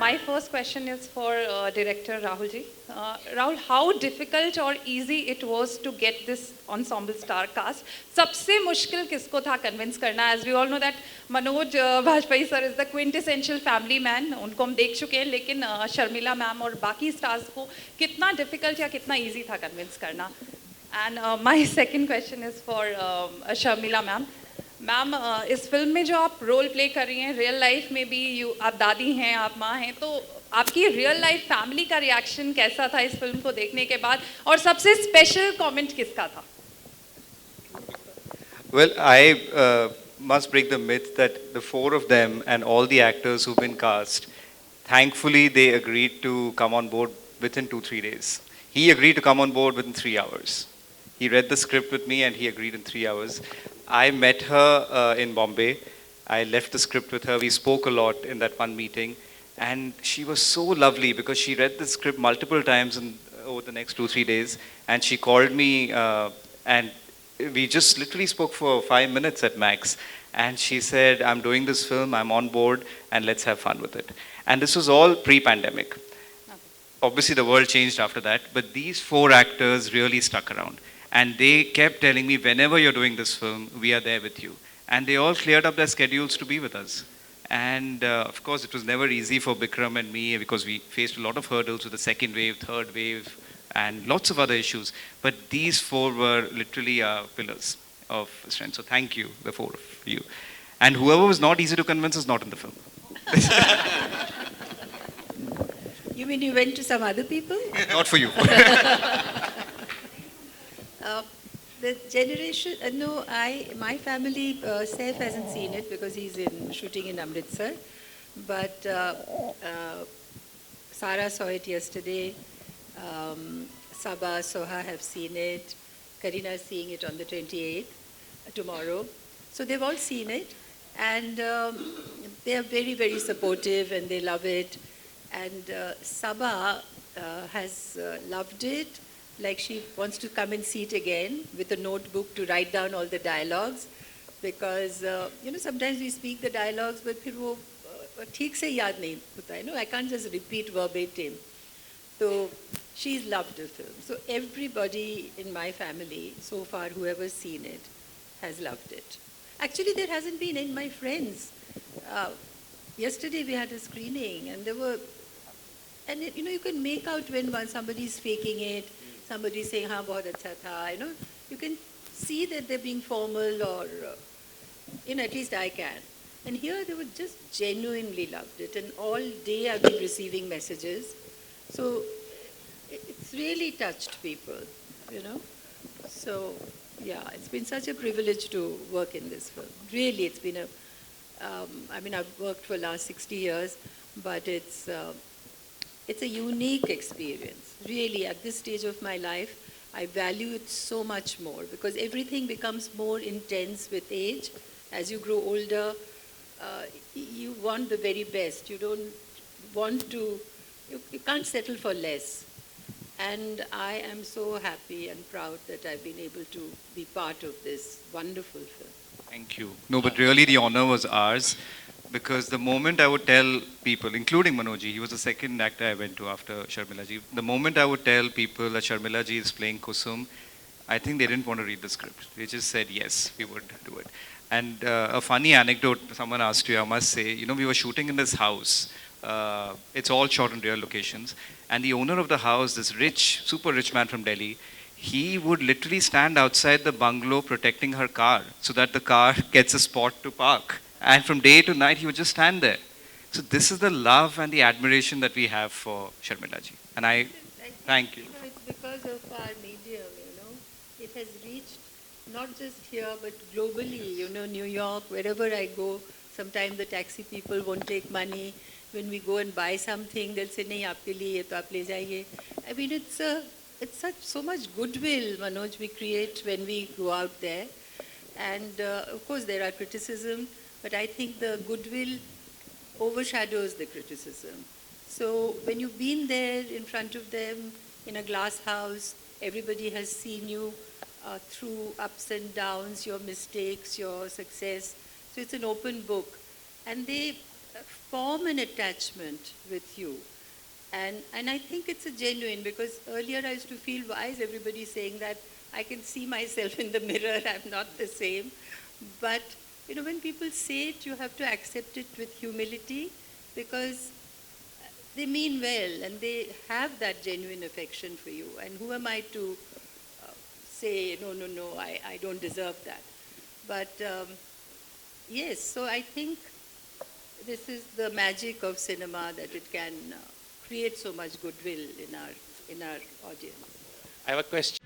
my first question is for director Rahul ji. Rahul, how difficult or easy it was to get this ensemble star cast? सबसे मुश्किल किसको था convince करना? As we all know that Manoj Bajpayee sir is the quintessential family man. उनको हम देख चुके हैं, लेकिन शर्मिला मैम और बाकी stars को कितना difficult या कितना easy था convince करना? And my second question is for Sharmila ma'am. Ma'am इस फिल्म में जो आप रोल प्ले कर रही हैं, रियल लाइफ में भी आप दादी हैं, आप माँ हैं, तो आपकी रियल लाइफ फैमिली का रिएक्शन कैसा था इस फिल्म को देखने के बाद, और सबसे स्पेशल कमेंट किसका था? Well, I must break the myth that the four of them and all the actors who've been cast, thankfully they agreed to come on board within 2-3 days. He agreed to come on board within 3 hours. He read the script with me and he agreed in 3 hours. I met her in Bombay. I left the script with her. We spoke a lot in that one meeting. And she was so lovely because she read the script multiple times over the next 2-3 days. And she called me and we just literally spoke for 5 minutes at max. And she said, I'm doing this film, I'm on board, and let's have fun with it. And this was all pre-pandemic. Obviously, the world changed after that, but these four actors really stuck around. And they kept telling me, whenever you're doing this film, we are there with you. And they all cleared up their schedules to be with us. And of course, it was never easy for Bikram and me because we faced a lot of hurdles with the second wave, third wave, and lots of other issues. But these four were literally pillars of strength. So thank you, the four of you. And whoever was not easy to convince is not in the film. You mean you went to some other people? Not for you. The generation, no, my family, Saif hasn't seen it because he's shooting in Amritsar. But Sarah saw it yesterday. Sabah, Soha have seen it. Karina is seeing it on the 28th, tomorrow. So they've all seen it. And they are very, very supportive and they love it. And Sabah has loved it. Like she wants to come and see it again with a notebook to write down all the dialogues. Because, sometimes we speak the dialogues, but फिर वो ठीक से याद नहीं होता है. I can't just repeat verbatim. So she's loved the film. So everybody in my family, so far, whoever's seen it, has loved it. Actually, there hasn't been in my friends. Yesterday we had a screening and there were, and you can make out when somebody's faking it, somebody's saying, हाँ बहुत अच्छा था, you can see that they're being formal or, at least I can. And here they were just genuinely loved it, and all day I've been receiving messages. So it's really touched people, So yeah, it's been such a privilege to work in this film. Really, it's been I've worked for the last 60 years, but it's a unique experience. Really, at this stage of my life, I value it so much more because everything becomes more intense with age. As you grow older, you want the very best. You don't want to, you can't settle for less. And I am so happy and proud that I've been able to be part of this wonderful film. Thank you. No, but really the honor was ours because the moment I would tell people, including Manojji, he was the second actor I went to after Sharmila ji. The moment I would tell people that Sharmila ji is playing Kusum, I think they didn't want to read the script. They just said, yes, we would do it. And a funny anecdote someone asked you, I must say, we were shooting in this house. It's all shot in real locations. And the owner of the house, this rich, super rich man from Delhi, he would literally stand outside the bungalow protecting her car so that the car gets a spot to park. And from day to night, he would just stand there. So this is the love and the admiration that we have for Sharmila ji. And I thank you. It's because of our medium, It has reached not just here, but globally, New York, wherever I go, sometimes the taxi people won't take money. When we go and buy something, they'll say, nahi, aapke liye, ye to aap le jaiye. I mean, it's so much goodwill, Manoj, we create when we go out there. And of course, there are criticism, but I think the goodwill overshadows the criticism. So when you've been there in front of them in a glass house, everybody has seen you through ups and downs, your mistakes, your success. So it's an open book. And they form an attachment with you. And I think it's a genuine, because earlier I used to feel, why is everybody saying that? I can see myself in the mirror, I'm not the same. But, you know, when people say it, you have to accept it with humility, because they mean well and they have that genuine affection for you. And who am I to say, no, I don't deserve that. But yes, so I think this is the magic of cinema, that it can create so much goodwill in our audience. I have a question.